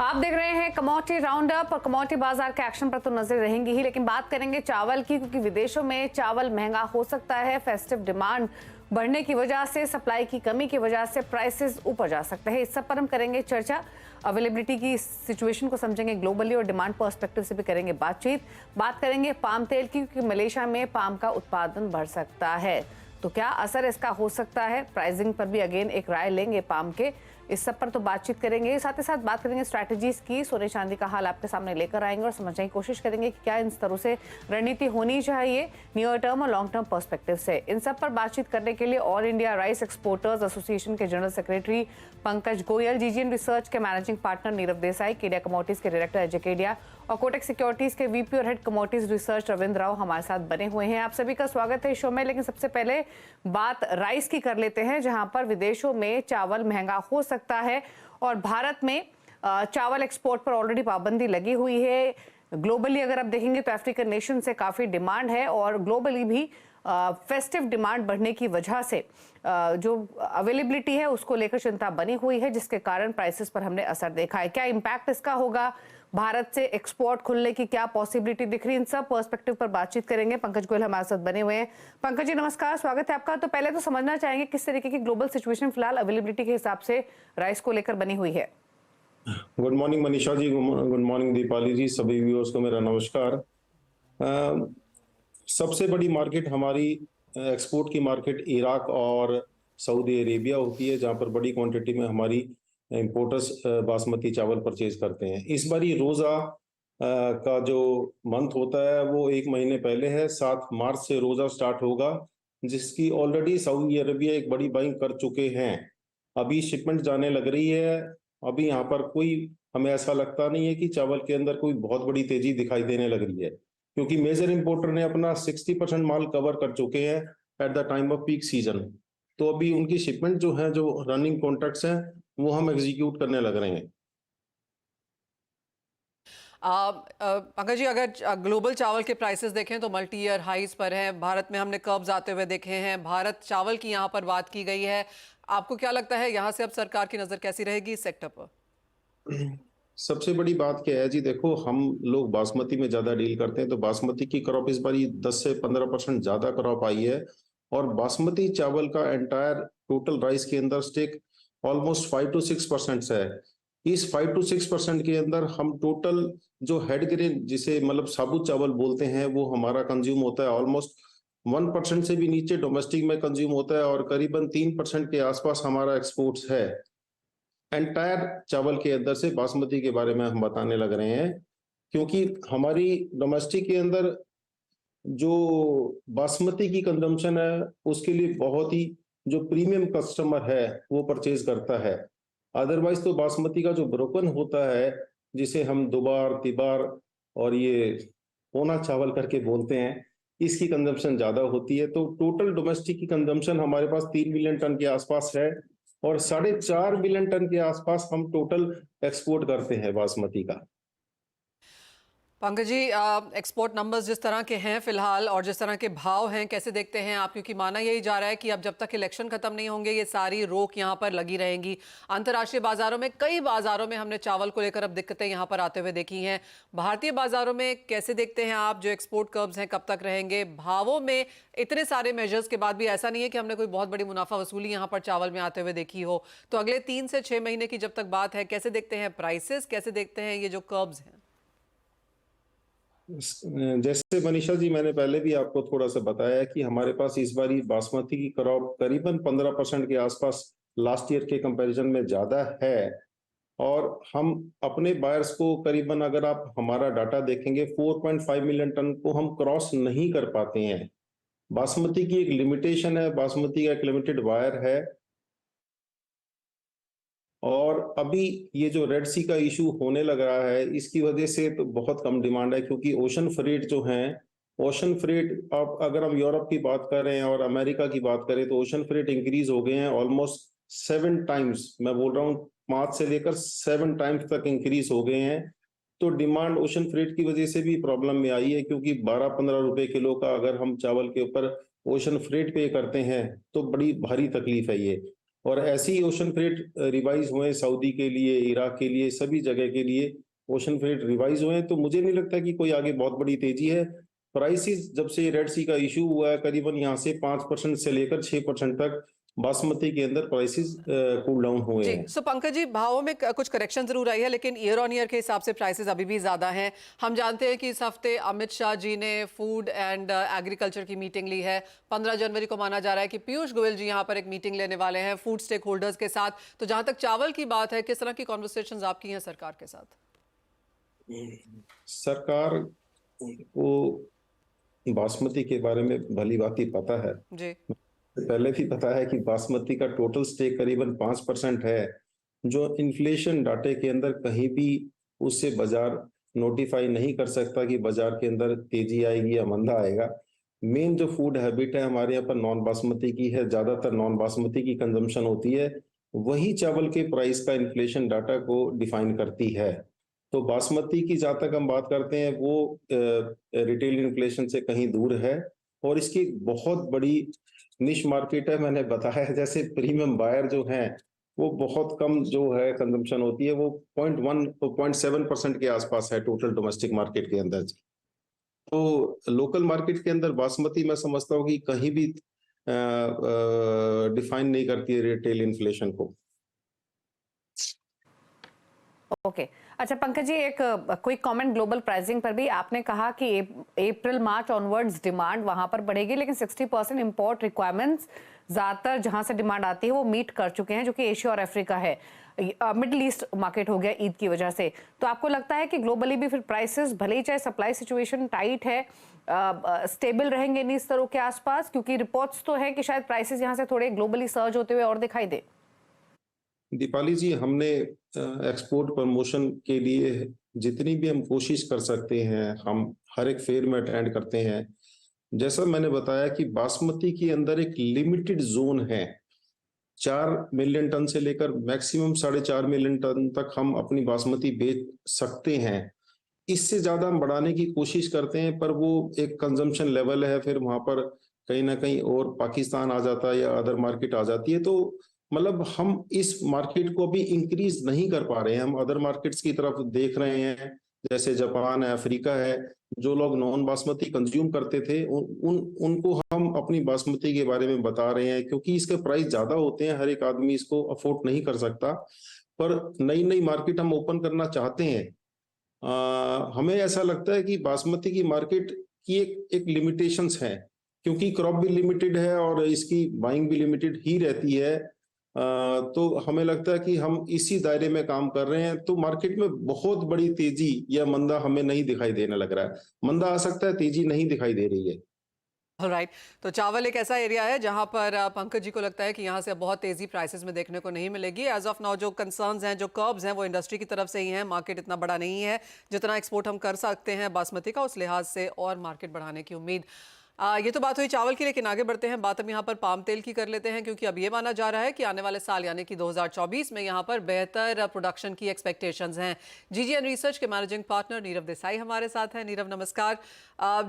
आप देख रहे हैं कमोडिटी राउंड अप और कमोडिटी बाजार के एक्शन पर तो नजर रहेंगी ही, लेकिन बात करेंगे चावल की, क्योंकि विदेशों में चावल महंगा हो सकता है। फेस्टिव डिमांड बढ़ने की वजह से, सप्लाई की कमी की वजह से प्राइसेस ऊपर जा सकते हैं। इस सब पर हम करेंगे चर्चा। अवेलेबिलिटी की सिचुएशन को समझेंगे ग्लोबली और डिमांड पर्सपेक्टिव से भी करेंगे बातचीत। बात करेंगे पाम तेल की, क्योंकि मलेशिया में पाम का उत्पादन बढ़ सकता है, तो क्या असर इसका हो सकता है। प्राइसिंग पर भी अगेन एक राय लेंगे पाम के। इस सब पर तो बातचीत करेंगे, साथ ही साथ बात करेंगे स्ट्रैटेजीज की। सोने चांदी का हाल आपके सामने लेकर आएंगे और समझने की कोशिश करेंगे कि क्या इन स्तरों से रणनीति होनी चाहिए नियर टर्म और लॉन्ग टर्म पर्सपेक्टिव से। इन सब पर बातचीत करने के लिए all India rice exporters association के general secretary Pankaj Goyal, GGN research के managing partner Nirav Desai, Kedia commodities के डायरेक्टर अजय केडिया और कोटक सिक्योरिटीज के वीपी और head commodities research Ravindra Rao हमारे साथ बने हुए हैं। आप सभी का स्वागत है शो में। लेकिन सबसे पहले बात राइस की कर लेते हैं, जहां पर विदेशों में चावल महंगा हो सकता है और भारत में चावल एक्सपोर्ट पर ऑलरेडी पाबंदी लगी हुई है। ग्लोबली अगर आप देखेंगे तो अफ्रीकन नेशन से काफी डिमांड है और ग्लोबली भी फेस्टिव डिमांड बढ़ने की वजह से जो अवेलेबिलिटी है उसको लेकर चिंता बनी हुई है, जिसके कारण प्राइसेस पर हमने असर देखा है। क्या इम्पैक्ट इसका होगा, भारत से एक्सपोर्ट खुलने की क्या पॉसिबिलिटी दिख रही है, इन सब पर्सपेक्टिव पर बातचीत करेंगे। पंकज गोयल हमारे साथ बने हुए हैं। पंकज जी नमस्कार, स्वागत है आपका। तो पहले तो समझना चाहेंगे किस तरीके की ग्लोबल सिचुएशन फिलहाल अवेलेबिलिटी के हिसाब से राइस को लेकर बनी हुई है। Good morning Manisha ji, good morning Deepali जी, सभी व्यूअर्स को मेरा नमस्कार। सबसे बड़ी मार्केट हमारी एक्सपोर्ट की मार्केट इराक और सऊदी अरेबिया होती है, जहां पर बड़ी क्वांटिटी में हमारी इंपोर्टर्स बासमती चावल परचेज करते हैं। इस बारी रोजा का जो मंथ होता है वो एक महीने पहले है, 7 मार्च से रोजा स्टार्ट होगा, जिसकी ऑलरेडी सऊदी अरेबिया एक बड़ी बाइंग कर चुके हैं। अभी शिपमेंट जाने लग रही है। अभी यहाँ पर कोई हमें ऐसा लगता नहीं है कि चावल के अंदर कोई बहुत बड़ी तेजी दिखाई देने लग रही है, क्योंकि मेजर इंपोर्टर ने अपना 60% माल कवर कर चुके हैं at the time off peak season. तो अभी उनकी शिपमेंट जो है, जो रनिंग कॉन्ट्रैक्ट्स हैं, वो हम एग्जीक्यूट करने लग रहे हैं। पंकज जी, अगर ग्लोबल चावल के प्राइसेस देखें तो मल्टी ईयर हाईज पर हैं। भारत में हमने कर्व्स आते हुए देखे हैं। भारत चावल की यहाँ पर बात की गई है। आपको क्या लगता है यहाँ से अब सरकार की नजर कैसी रहेगी इस सेक्टर पर? सबसे बड़ी बात क्या है जी, देखो हम लोग बासमती में ज्यादा डील करते हैं, तो बासमती की क्रॉप इस बार 10 से 15% ज्यादा क्रॉप आई है और बासमती चावल का एंटायर टोटल राइस के अंदर स्टेक ऑलमोस्ट 5 to 6% है। इस 5 to 6% के अंदर हम टोटल जो हेड ग्रेन, जिसे मतलब साबुत चावल बोलते हैं, वो हमारा कंज्यूम होता है ऑलमोस्ट 1% से भी नीचे डोमेस्टिक में कंज्यूम होता है और करीबन 3% के आसपास हमारा एक्सपोर्ट्स है। एंटायर चावल के अंदर से बासमती के बारे में हम बताने लग रहे हैं, क्योंकि हमारी डोमेस्टिक के अंदर जो बासमती की कंजम्पशन है उसके लिए बहुत ही जो प्रीमियम कस्टमर है वो परचेज करता है। अदरवाइज तो बासमती का जो ब्रोकन होता है, जिसे हम दुबार तिबार और ये पोना चावल करके बोलते हैं, इसकी कंजम्पशन ज्यादा होती है। तो टोटल डोमेस्टिक की कंजम्पशन हमारे पास 3 मिलियन टन के आसपास है और 4.5 मिलियन टन के आसपास हम टोटल एक्सपोर्ट करते हैं बासमती का। पंकज जी, एक्सपोर्ट नंबर्स जिस तरह के हैं फिलहाल और जिस तरह के भाव हैं, कैसे देखते हैं आप? क्योंकि माना यही जा रहा है कि अब जब तक इलेक्शन खत्म नहीं होंगे ये सारी रोक यहाँ पर लगी रहेंगी। अंतर्राष्ट्रीय बाजारों में, कई बाजारों में हमने चावल को लेकर अब दिक्कतें यहाँ पर आते हुए देखी हैं। भारतीय बाजारों में कैसे देखते हैं आप, जो एक्सपोर्ट कर्व्स हैं कब तक रहेंगे? भावों में इतने सारे मेजर्स के बाद भी ऐसा नहीं है कि हमने कोई बहुत बड़ी मुनाफा वसूली यहाँ पर चावल में आते हुए देखी हो। तो अगले 3 से 6 महीने की जब तक बात है, कैसे देखते हैं प्राइसेस, कैसे देखते हैं ये जो कर्व्स हैं? जैसे मनीषा जी, मैंने पहले भी आपको थोड़ा सा बताया कि हमारे पास इस बारी बासमती की क्रॉप करीबन 15% के आसपास लास्ट ईयर के कंपैरिजन में ज्यादा है और हम अपने बायर्स को करीबन, अगर आप हमारा डाटा देखेंगे, 4.5 मिलियन टन को हम क्रॉस नहीं कर पाते हैं। बासमती की एक लिमिटेशन है, बासमती का एक लिमिटेड बायर है और अभी ये जो रेड सी का इशू होने लग रहा है, इसकी वजह से तो बहुत कम डिमांड है, क्योंकि ओशन फ्रेट जो है, ओशन फ्रेट, आप अगर हम यूरोप की बात करें और अमेरिका की बात करें तो ओशन फ्रेट इंक्रीज हो गए हैं ऑलमोस्ट 7 टाइम्स। मैं बोल रहा हूँ 5 से लेकर 7 टाइम्स तक इंक्रीज हो गए हैं। तो डिमांड ओशन फ्रेट की वजह से भी प्रॉब्लम में आई है, क्योंकि 12-15 रुपए किलो का अगर हम चावल के ऊपर ओशन फ्रेट पे करते हैं तो बड़ी भारी तकलीफ है ये। और ऐसे ही ओशन फ्रेट रिवाइज हुए सऊदी के लिए, इराक के लिए, सभी जगह के लिए ओशन फ्रेट रिवाइज हुए हैं, तो मुझे नहीं लगता कि कोई आगे बहुत बड़ी तेजी है। प्राइसेस जब से रेड सी का इशू हुआ है, करीबन यहाँ से 5% से लेकर 6% तक बासमती के अंदर प्राइसेस कूल डाउन हुए जी, हैं। सो पंकज जी, भावों में कुछ करेक्शन जरूर आई है, लेकिन ईयर ऑन ईयर के हिसाब से प्राइसेस अभी भी ज्यादा हैं। हम जानते हैं कि इस हफ्ते अमित शाह जी ने फूड एंड एग्रीकल्चर की मीटिंग ली है। 15 जनवरी को माना जा रहा है कि पीयूष गोयल जी यहाँ पर एक मीटिंग लेने वाले हैं फूड स्टेक होल्डर्स के साथ। तो जहां तक चावल की बात है, किस तरह की कॉन्वर्सेशन आपकी हैं सरकार के साथ? सरकार को बासमती के बारे में भली भांति पता है। जी। पहले भी पता है कि बासमती का टोटल स्टेक करीबन 5% है, जो इन्फ्लेशन डाटे के अंदर कहीं भी उससे बाजार नोटिफाई नहीं कर सकता कि बाजार के अंदर तेजी आएगी या मंदा आएगा। मेन जो फूड हैबिट है हमारे यहाँ पर नॉन बासमती की है, ज्यादातर नॉन बासमती की कंजम्पशन होती है, वही चावल के प्राइस का इन्फ्लेशन डाटा को डिफाइन करती है। तो बासमती की जहाँ तक हम बात करते हैं वो रिटेल इन्फ्लेशन से कहीं दूर है, और इसकी बहुत बड़ी निश मार्केट है। मैंने बताया जैसे प्रीमियम बायर जो हैं वो बहुत कम जो है कंजम्पशन होती है, वो 0.1 तो 0.7% के आसपास है टोटल डोमेस्टिक मार्केट के अंदर। तो लोकल मार्केट के अंदर बासमती मैं समझता हूँ कि कहीं भी डिफाइन नहीं करती है रिटेल इन्फ्लेशन को। ओके अच्छा पंकज जी, एक क्विक कमेंट ग्लोबल प्राइसिंग पर भी। आपने कहा कि अप्रैल मार्च ऑनवर्ड्स डिमांड वहां पर बढ़ेगी, लेकिन 60% इंपोर्ट रिक्वायरमेंट्स ज्यादातर जहां से डिमांड आती है वो मीट कर चुके हैं, जो कि एशिया और अफ्रीका है, मिडिल ईस्ट मार्केट हो गया ईद की वजह से। तो आपको लगता है कि ग्लोबली भी फिर प्राइसेस, भले ही चाहे सप्लाई सिचुएशन टाइट है, स्टेबल रहेंगे इन स्तरों के आसपास? क्योंकि रिपोर्ट्स तो है कि शायद प्राइसेस यहाँ से थोड़े ग्लोबली सर्ज होते हुए और दिखाई दे। दीपाली जी, हमने एक्सपोर्ट प्रमोशन के लिए जितनी भी हम कोशिश कर सकते हैं, हम हर एक फेयर में अटेंड करते हैं। जैसा मैंने बताया कि बासमती के अंदर एक लिमिटेड जोन है, 4 मिलियन टन से लेकर मैक्सिमम 4.5 मिलियन टन तक हम अपनी बासमती बेच सकते हैं। इससे ज्यादा हम बढ़ाने की कोशिश करते हैं, पर वो एक कंजम्पशन लेवल है, फिर वहां पर कहीं ना कहीं और पाकिस्तान आ जाता है या अदर मार्केट आ जाती है। तो मतलब हम इस मार्केट को भी इंक्रीज नहीं कर पा रहे हैं, हम अदर मार्केट्स की तरफ देख रहे हैं, जैसे जापान है, अफ्रीका है। जो लोग नॉन बासमती कंज्यूम करते थे उनको हम अपनी बासमती के बारे में बता रहे हैं, क्योंकि इसके प्राइस ज्यादा होते हैं, हर एक आदमी इसको अफोर्ड नहीं कर सकता। पर नई नई मार्केट हम ओपन करना चाहते हैं। हमें ऐसा लगता है कि बासमती की मार्केट की एक लिमिटेशंस है, क्योंकि क्रॉप भी लिमिटेड है और इसकी बाइंग भी लिमिटेड ही रहती है। तो हमें लगता है कि हम इसी दायरे में काम कर रहे हैं, तो मार्केट में बहुत बड़ी तेजी या मंदा हमें नहीं दिखाई देने लग रहा है। मंदा आ सकता है, तेजी नहीं दिखाई दे रही है। राइट, तो चावल एक ऐसा एरिया है जहां पर पंकज जी को लगता है कि यहां से बहुत तेजी प्राइसेस में देखने को नहीं मिलेगी। एज ऑफ नाउ जो कंसर्न्स हैं, जो कर्ब्स हैं, वो इंडस्ट्री की तरफ से ही हैं। मार्केट इतना बड़ा नहीं है जितना एक्सपोर्ट हम कर सकते हैं बासमती का, उस लिहाज से और मार्केट बढ़ाने की उम्मीद। ये तो बात हुई चावल की, लेकिन आगे बढ़ते हैं, बात अब यहाँ पर पाम तेल की कर लेते हैं, क्योंकि अब ये माना जा रहा है कि आने वाले साल यानी कि 2024 में यहाँ पर बेहतर प्रोडक्शन की एक्सपेक्टेशंस हैं। जीजीएन रिसर्च के मैनेजिंग पार्टनर नीरव देसाई हमारे साथ हैं। नीरव नमस्कार।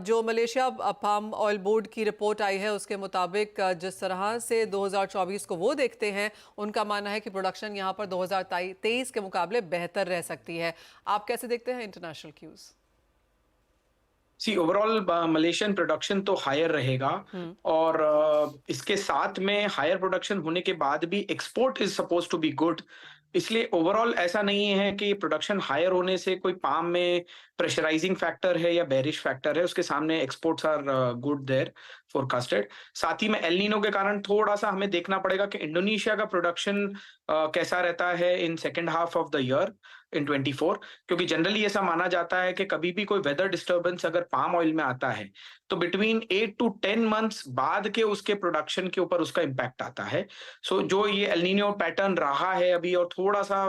जो मलेशिया पाम ऑयल बोर्ड की रिपोर्ट आई है उसके मुताबिक जिस तरह से 2024 को वो देखते हैं, उनका मानना है कि प्रोडक्शन यहाँ पर 2023 के मुकाबले बेहतर रह सकती है। आप कैसे देखते हैं international cues? Overall Malaysian production तो हायर रहेगा, और इसके साथ में हायर प्रोडक्शन होने के बाद भी export is suppose to be good. इसलिए ओवरऑल ऐसा नहीं है कि प्रोडक्शन हायर होने से कोई पाम में प्रेशराइजिंग फैक्टर है या बेरिश फैक्टर है, उसके सामने exports are good there forecasted. साथ ही में एल नीनो के कारण थोड़ा सा हमें देखना पड़ेगा कि इंडोनेशिया का प्रोडक्शन कैसा रहता है in second half of the year in 24, क्योंकि जनरली ऐसा माना जाता है कि कभी भी कोई वेदर डिस्टर्बेंस अगर पाम ऑयल में आता है तो बिटवीन 8 to 10 मंथ्स बाद के उसके प्रोडक्शन के ऊपर उसका इम्पैक्ट आता है। जो ये एल नीनो पैटर्न रहा है अभी, और थोड़ा सा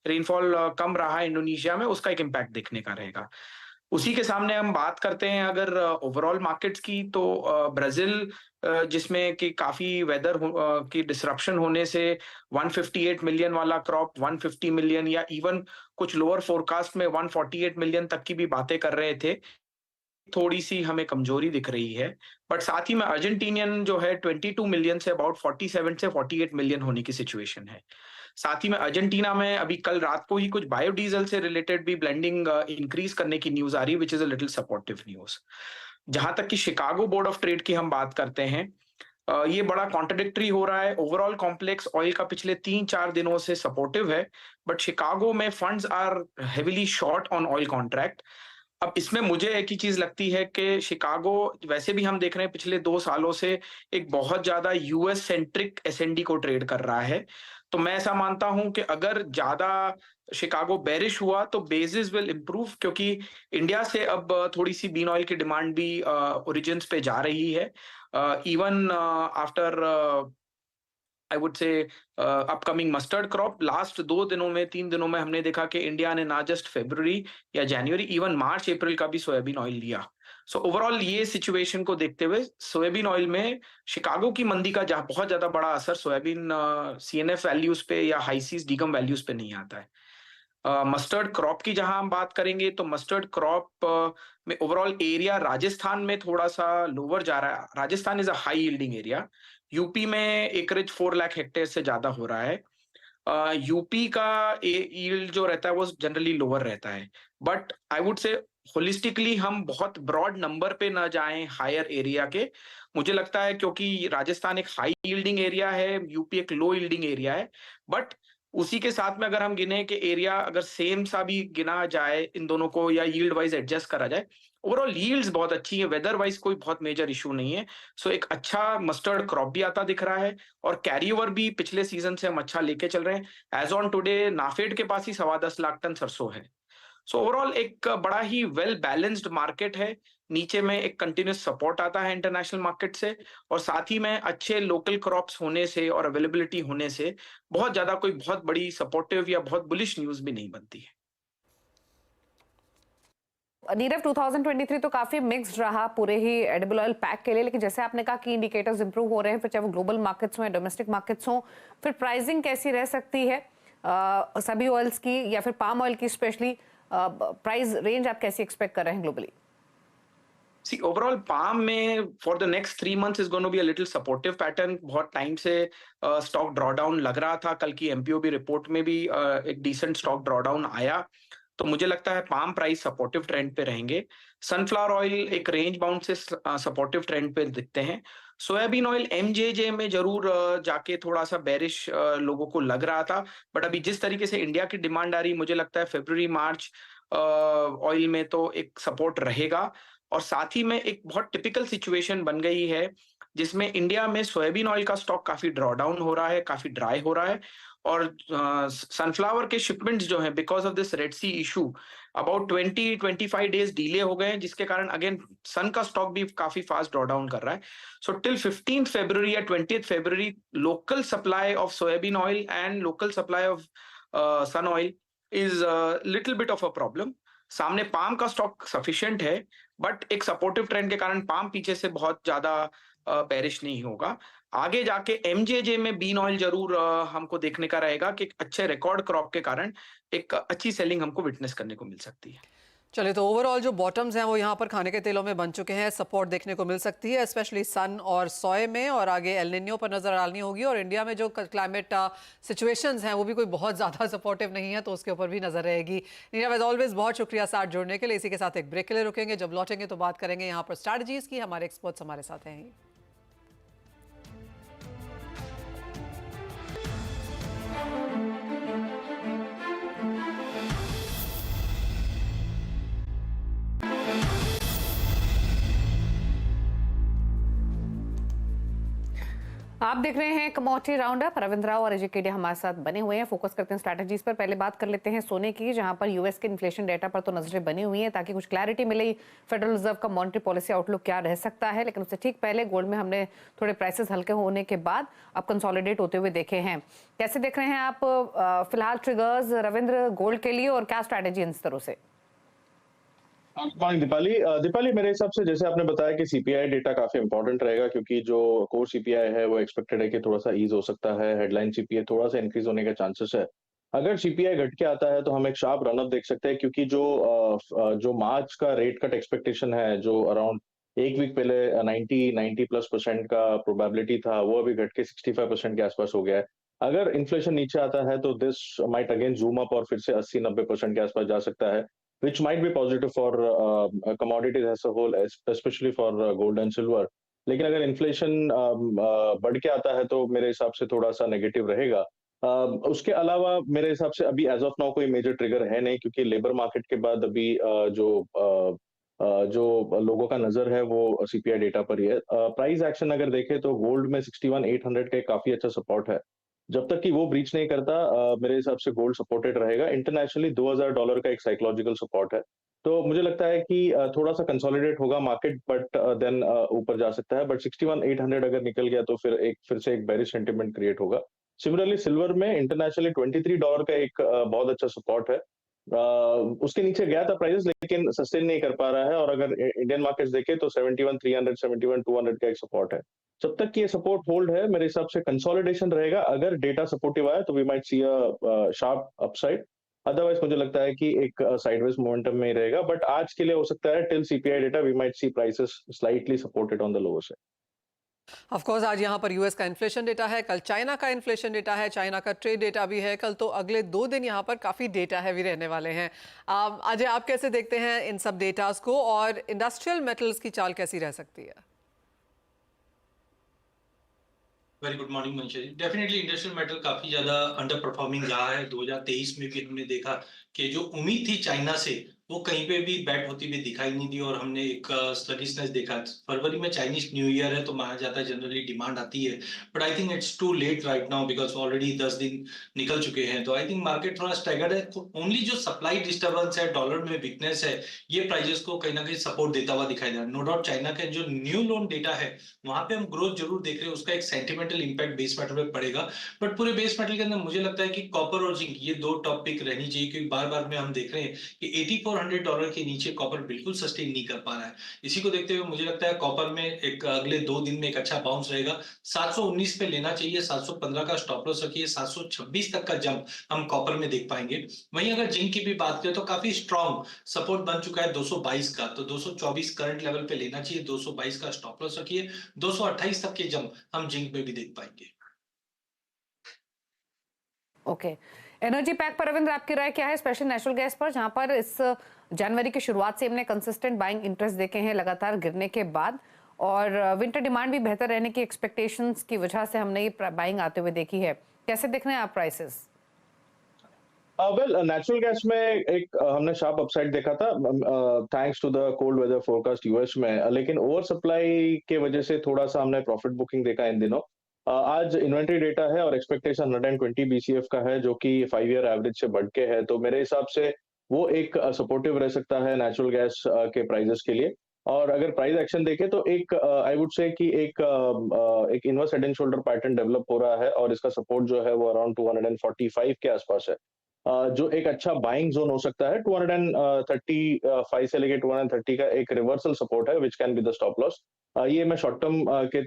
रेनफॉल कम रहा है इंडोनेशिया में, उसका एक इम्पैक्ट देखने का रहेगा। उसी के सामने हम बात करते हैं अगर ओवरऑल मार्केट्स की, तो ब्राजील जिसमें कि काफी वेदर की डिसरप्शन होने से 158 मिलियन वाला क्रॉप 150 मिलियन या इवन कुछ लोअर फोरकास्ट में 148 मिलियन तक की भी बातें कर रहे थे। थोड़ी सी हमें कमजोरी दिख रही है, बट साथ ही में अर्जेंटीनियन जो है 22 मिलियन से अबाउट 47 से 48 मिलियन होने की सिचुएशन है। साथ ही में अर्जेंटीना में अभी कल रात को ही कुछ बायोडीजल से रिलेटेड भी ब्लेंडिंग इंक्रीज करने की न्यूज आ रही है, which is a little supportive news. जहां तक कि शिकागो बोर्ड ऑफ ट्रेड की हम बात करते हैं, ये बड़ा कॉन्ट्रडिक्टरी हो रहा है। ओवरऑल कॉम्प्लेक्स ऑयल का पिछले 3-4 दिनों से सपोर्टिव है, बट शिकागो में funds are heavily short on oil contract. अब इसमें मुझे एक ही चीज लगती है कि शिकागो, वैसे भी हम देख रहे हैं पिछले 2 सालों से एक बहुत ज्यादा यूएस सेंट्रिक एसएनडी को ट्रेड कर रहा है। तो मैं ऐसा मानता हूं कि अगर ज्यादा शिकागो बेरिश हुआ तो बेसिस विल इंप्रूव, क्योंकि इंडिया से अब थोड़ी सी बीन ऑयल की डिमांड भी ओरिजिन्स पे जा रही है। Even after I would say upcoming mustard crop, last 2 दिनों में 3 दिनों में हमने देखा कि इंडिया ने ना जस्ट फरवरी या जनवरी, इवन मार्च अप्रैल का भी सोयाबीन ऑयल लिया। सो ओवरऑल ये सिचुएशन को देखते हुए सोयाबीन ऑयल में शिकागो की मंदी का बहुत ज्यादा बड़ा असर सोयाबीन सीएनएफ वैल्यूज पे या हाईसीज डीकम वैल्यूज पे नहीं आता है। मस्टर्ड क्रॉप की जहां हम बात करेंगे तो मस्टर्ड क्रॉप में ओवरऑल एरिया राजस्थान में थोड़ा सा लोअर जा रहा है। Rajasthan is a high yielding area. UP में एकरेज 4 लाख हेक्टेयर से ज्यादा हो रहा है। यूपी का यील्ड जो रहता है वो जनरली लोअर रहता है, but I would say holistically हम बहुत ब्रॉड नंबर पे ना जाएं हायर एरिया के। मुझे लगता है क्योंकि राजस्थान एक हाई यील्डिंग एरिया है, यूपी एक लो यील्डिंग एरिया है, बट उसी के साथ में अगर हम गिने कि एरिया अगर सेम सा भी गिना जाए इन दोनों को या यील्ड वाइज एडजस्ट करा जाए, ओवरऑल यील्ड्स बहुत अच्छी है, वेदर वाइज कोई बहुत मेजर इशू नहीं है। सो एक अच्छा मस्टर्ड क्रॉप भी आता दिख रहा है और कैरी ओवर भी पिछले सीजन से हम अच्छा लेके चल रहे हैं। एज ऑन टुडे नाफेड के पास ही 10.25 लाख टन सरसों है। सो ओवरऑल एक बड़ा ही वेल बैलेंस्ड मार्केट है। नीचे में एक कंटिन्यूस सपोर्ट आता है इंटरनेशनल मार्केट से, और साथ ही में अच्छे लोकल क्रॉप्स होने से और अवेलेबिलिटी होने से बहुत ज्यादा कोई बहुत बड़ी सपोर्टिव या बहुत बुलिश न्यूज भी नहीं बनती है। नीरव, 2023 तो काफी मिक्स्ड रहा पूरे ही एडिबल ऑयल पैक के लिए, लेकिन जैसे आपने कहा कि इंडिकेटर्स इंप्रूव हो रहे हैं, फिर चाहे वो ग्लोबल मार्केट्स हो या डोमेस्टिक मार्केट्स हो, फिर प्राइसिंग कैसी रह सकती है सभी ऑयल्स की या फिर पाम ऑयल की स्पेशली? प्राइस रेंज आप कैसी एक्सपेक्ट कर रहे हैं ग्लोबली? See, overall palm में for the next 3 months is going to be a little supportive pattern। बहुत टाइम से स्टॉक ड्रॉडाउन लग रहा था, कल की एमपीओबी रिपोर्ट में भी एक डिसेंट स्टॉक ड्रॉडाउन आया, तो मुझे लगता है पाम प्राइस सपोर्टिव ट्रेंड पे रहेंगे। सनफ्लावर ऑयल एक रेंज बाउंड से सपोर्टिव ट्रेंड पे दिखते हैं। सोयाबीन ऑयल एमजेजे में जरूर जाके थोड़ा सा बेरिश लोगों को लग रहा था, बट अभी जिस तरीके से इंडिया की डिमांड आ रही, मुझे लगता है फरवरी मार्च ऑयल में तो एक सपोर्ट रहेगा। और साथ ही में एक बहुत टिपिकल सिचुएशन बन गई है जिसमें इंडिया में सोयाबीन ऑयल का स्टॉक काफी ड्रॉ डाउन हो रहा है, काफी ड्राई हो रहा है, और सनफ्लावर के शिपमेंट्स जो हैं because of this Red Sea issue about 20-25 days delay हो गए हैं, जिसके कारण अगेन सन का स्टॉक भी काफी फास्ट ड्रॉ डाउन कर रहा है। सो टिल 15 फरवरी या 20 फरवरी local supply of soybean oil and local supply of sun oil is little bit of a problem. सामने पाम का स्टॉक सफिशिएंट है, बट एक सपोर्टिव ट्रेंड के कारण पाम पीछे से बहुत ज्यादा बेरिश नहीं होगा। आगे जाके एमजेजे में बीन ऑयल जरूर हमको देखने का रहेगा कि अच्छे रिकॉर्ड क्रॉप के कारण एक अच्छी सेलिंग हमको विटनेस करने को मिल सकती है। चलिए, तो ओवरऑल जो बॉटम्स हैं वो यहाँ पर खाने के तेलों में बन चुके हैं, सपोर्ट देखने को मिल सकती है स्पेशली सन और सोए में, और आगे एल निनो पर नजर डालनी होगी। और इंडिया में जो क्लाइमेट सिचुएशंस हैं वो भी कोई बहुत ज़्यादा सपोर्टिव नहीं है, तो उसके ऊपर भी नजर रहेगी। नीरव, एज ऑलवेज बहुत शुक्रिया साथ जुड़ने के लिए। इसी के साथ एक ब्रेक के लिए रुकेंगे, जब लौटेंगे तो बात करेंगे यहाँ पर स्ट्रैटेजीज की। हमारे एक्सपर्ट्स हमारे साथ हैं। आप देख रहे हैं कमोडिटी राउंडअप। रविंद्र राव और अजय केडिया हमारे साथ बने हुए हैं। फोकस करते हैं स्ट्रैटेजीज पर। पहले बात कर लेते हैं सोने की, जहां पर यूएस के इन्फ्लेशन डेटा पर तो नजरें बनी हुई हैं ताकि कुछ क्लैरिटी मिले फेडरल रिजर्व का मॉनेटरी पॉलिसी आउटलुक क्या रह सकता है। लेकिन उससे ठीक पहले गोल्ड में हमने थोड़े प्राइसेस हल्के होने के बाद अब कंसोलिडेट होते हुए देखे हैं। कैसे देख रहे हैं आप फिलहाल ट्रिगर्स रविंद्र गोल्ड के लिए, और क्या स्ट्रैटेजी इन स्तरों से? दीपाली, मेरे हिसाब से जैसे आपने बताया कि सीपीआई डेटा काफी इंपॉर्टेंट रहेगा, क्योंकि जो कोर सीपीआई है वो एक्सपेक्टेड है कि थोड़ा सा ईज हो सकता है, हेडलाइन सीपीआई थोड़ा सा इंक्रीज होने का चांसेस है। अगर सीपीआई घट के आता है तो हम एक शार्प रन अप देख सकते हैं, क्योंकि जो मार्च का रेट कट एक्सपेक्टेशन है, जो अराउंड एक वीक पहले 90+ % का प्रोबेबिलिटी था, वो अभी घट के 65% के आसपास हो गया है। अगर इन्फ्लेशन नीचे आता है तो this might again zoom up और फिर से 80-90% के आसपास जा सकता है, which might be positive for commodities as a whole, especially for gold and silver. लेकिन अगर इन्फ्लेशन बढ़ के आता है तो मेरे हिसाब से थोड़ा सा नेगेटिव रहेगा। उसके अलावा मेरे हिसाब से अभी एज ऑफ नाउ कोई मेजर ट्रिगर है नहीं, क्योंकि लेबर मार्केट के बाद अभी जो लोगों का नजर है वो सीपीआई डेटा पर ही है। प्राइस एक्शन अगर देखें तो गोल्ड में 61,800 का काफी अच्छा सपोर्ट है। जब तक कि वो ब्रीच नहीं करता, मेरे हिसाब से गोल्ड सपोर्टेड रहेगा। इंटरनेशनली $2,000 का एक साइकोलॉजिकल सपोर्ट है। तो मुझे लगता है कि थोड़ा सा कंसोलिडेट होगा मार्केट, बट देन ऊपर जा सकता है। बट 61,800 अगर निकल गया तो फिर से एक बेरिश सेंटिमेंट क्रिएट होगा। सिमिलरली सिल्वर में इंटरनेशनली $23 का एक बहुत अच्छा सपोर्ट है। उसके नीचे गया था प्राइसेस, लेकिन सस्टेन नहीं कर पा रहा है। और अगर इंडियन मार्केट्स देखें तो 71,300, 71,200 का एक सपोर्ट है। जब तक कि ये सपोर्ट होल्ड है, मेरे हिसाब से कंसोलिडेशन रहेगा। अगर डेटा सपोर्टिव आया तो we might see a sharp upside. Otherwise मुझे लगता है कि एक साइडवेज मोमेंटम में ही रहेगा। बट आज के लिए हो सकता है till CPI data we might see prices slightly supported on the lower side. Of course आज यहाँ पर यूएस का इन्फ्लेशन डेटा है, कल चाइना का इन्फ्लेशन डेटा है, चाइना का ट्रेड डेटा भी है कल। तो अगले 2 दिन यहाँ पर काफ़ी डेटा हैवी रहने वाले हैं। अजय, आप कैसे देखते हैं इन सब डेटास को, और इंडस्ट्रियल मेटल्स की चाल कैसी रह सकती है? Very good morning Manisha ji. Definitely industrial metal काफी ज्यादा अंडर परफॉर्मिंग रहा है। 2023 में भी हमने देखा कि जो उम्मीद थी चाइना से वो कहीं पे भी बैट होती हुई दिखाई नहीं दी और हमने एक स्लगिशनेस देखा। फरवरी में चाइनीज न्यू ईयर है तो माना जाता है जनरली डिमांड आती है, but I think it's too late right now because already 10 दिन निकल चुके हैं। तो आई थिंक मार्केट थोड़ा स्टैगर्ड है। ओनली जो सप्लाई डिस्टर्बेंस है, डॉलर में वीकनेस है, ये प्राइजेस को कहीं ना कहीं सपोर्ट देता हुआ दिखाई दे रहा है। नो डाउट चाइना का जो न्यू लोन डेटा है वहां पे हम ग्रोथ जरूर देख रहे हैं, उसका एक सेंटिमेंटल इंपैक्ट बेस मेटल पे पड़ेगा। बट पूरे बेस मेटल के अंदर मुझे लगता है कि कॉपर और जिंक ये 2 टॉपिक रहनी चाहिए, क्योंकि बार बार में हम देख रहे हैं कि $8400 के नीचे कॉपर बिल्कुल सस्टेन नहीं कर पा रहा है। इसी को देखते हुए मुझे लगता है कॉपर में एक अगले 2 दिन में एक अच्छा बाउंस रहेगा। 719 पे लेना चाहिए, 715 का स्टॉप लॉस रखिए, 726 तक का जंप हम कॉपर में देख पाएंगे। वहीं अगर जिंक की भी बात करें तो काफी स्ट्रॉन्ग सपोर्ट बन चुका है 222 का, तो 224 करंट लेवल पे लेना चाहिए, 222 का स्टॉप लॉस रखिए, 228 तक के जंप हम जिंक में भी देख पाएंगे। ओके, एनर्जी पैक पर रविंद्र आपकी राय क्या है, स्पेशल नेचुरल गैस पर, जहां पर इस जनवरी की शुरुआत से हमने कंसिस्टेंट बाइंग इंटरेस्ट देखे हैं लगातार गिरने के बाद, और विंटर डिमांड भी बेहतर रहने की एक्सपेक्टेशंस की वजह से हमने ये बाइंग आते हुए देखी है। कैसे देख रहे हैं आप प्राइसेस? वेल, नेचुरल गैस में एक हमने शार्प अपसाइड देखा था thanks to the cold weather forecast US में, लेकिन ओवर सप्लाई के वजह से थोड़ा सा हमने प्रॉफिट बुकिंग देखा इन दिनों। आज इन्वेंट्री डेटा है और एक्सपेक्टेशन 120 BCF का है, जो कि 5 ईयर एवरेज से बढ़ के है। तो मेरे हिसाब से वो एक सपोर्टिव रह सकता है नेचुरल गैस के प्राइजेस के लिए। और अगर प्राइस एक्शन देखें तो एक आई वुड से कि एक inverse head and shoulder pattern develop हो रहा है और इसका सपोर्ट जो है वो अराउंड 245 के आसपास है, जो एक अच्छा बाइंग जोन हो सकता है। 235 से लेके 230 का एक रिवर्सल सपोर्ट है which can be the stop loss. ये मैं शॉर्ट टर्म के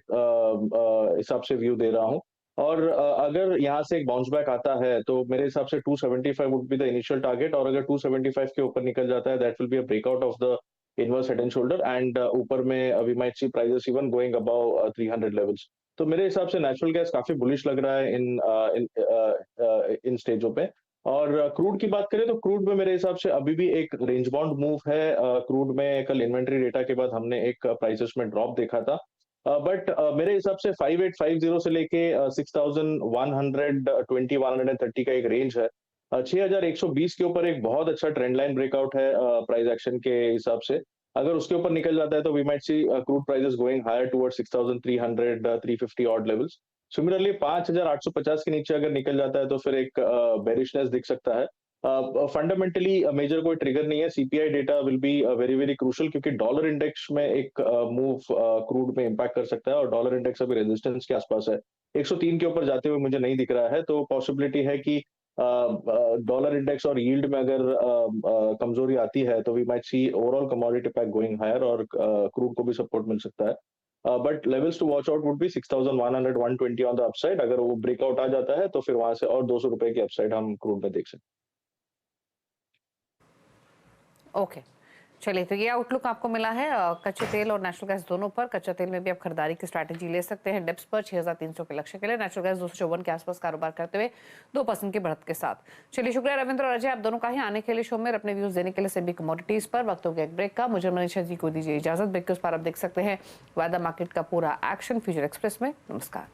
हिसाब से व्यू दे रहा हूँ। और अगर यहाँ से एक बाउंस बैक आता है तो मेरे हिसाब से 275 would be the initial target, और अगर 275 के ऊपर निकल जाता है that will be a breakout of the inverse head and shoulder, and ऊपर में we might see prices even going above 300 levels. तो मेरे हिसाब से नेचुरल गैस काफी बुलिश लग रहा है इन स्टेजों पे। और क्रूड की बात करें तो क्रूड में मेरे हिसाब से अभी भी एक रेंज बाउंड मूव है। क्रूड में कल इन्वेंट्री डेटा के बाद हमने एक प्राइसेस में ड्रॉप देखा था, बट मेरे हिसाब से 5850 से लेके 6120 130 का एक रेंज है। 6120 के ऊपर एक बहुत अच्छा ट्रेंड लाइन ब्रेकआउट है प्राइस एक्शन के हिसाब से। अगर उसके ऊपर निकल जाता है तो we might see crude prices going higher towards 6300 350 odd levels. Similarly 5850 के नीचे अगर निकल जाता है तो फिर एक बेरिशनेस दिख सकता है। फंडामेंटली मेजर कोई ट्रिगर नहीं है। CPI data will be very very crucial, क्योंकि डॉलर इंडेक्स में एक मूव क्रूड में इम्पैक्ट कर सकता है, और डॉलर इंडेक्स अभी रेजिस्टेंस के आसपास है। 103 के ऊपर जाते हुए मुझे नहीं दिख रहा है, तो पॉसिबिलिटी है कि डॉलर इंडेक्स और यील्ड में अगर कमजोरी आती है तो we might see overall commodity pack going higher, और क्रूड को भी सपोर्ट मिल सकता है। But levels to watch out would be 6,100 120 on the upside. अगर वो ब्रेकआउट आ जाता है तो फिर वहां से और 200 रुपए की अपसाइड हम क्रूड में देख सकते हैं। ओके, चलिए, तो ये आउटलुक आपको मिला है कच्चे तेल और नेचुरल गैस दोनों पर। कच्चा तेल में भी आप खरीदारी की स्ट्रैटेजी ले सकते हैं डिप्स पर 6,300 के लक्ष्य के लिए। नेचुरल गैस 254 के आसपास कारोबार करते हुए 2% की बढ़त के साथ। चलिए, शुक्रिया रविंद्र और अजय आप दोनों का ही आने के लिए शो में अपने व्यूज देने के लिए सभी कमोडिटीज पर। वक्त हो गया एक ब्रेक का। मुझे मनीषा जी को दीजिए इजाजत। ब्रेक के उस पर आप देख सकते हैं वेदर मार्केट का पूरा एक्शन फ्यूचर एक्सप्रेस में। नमस्कार।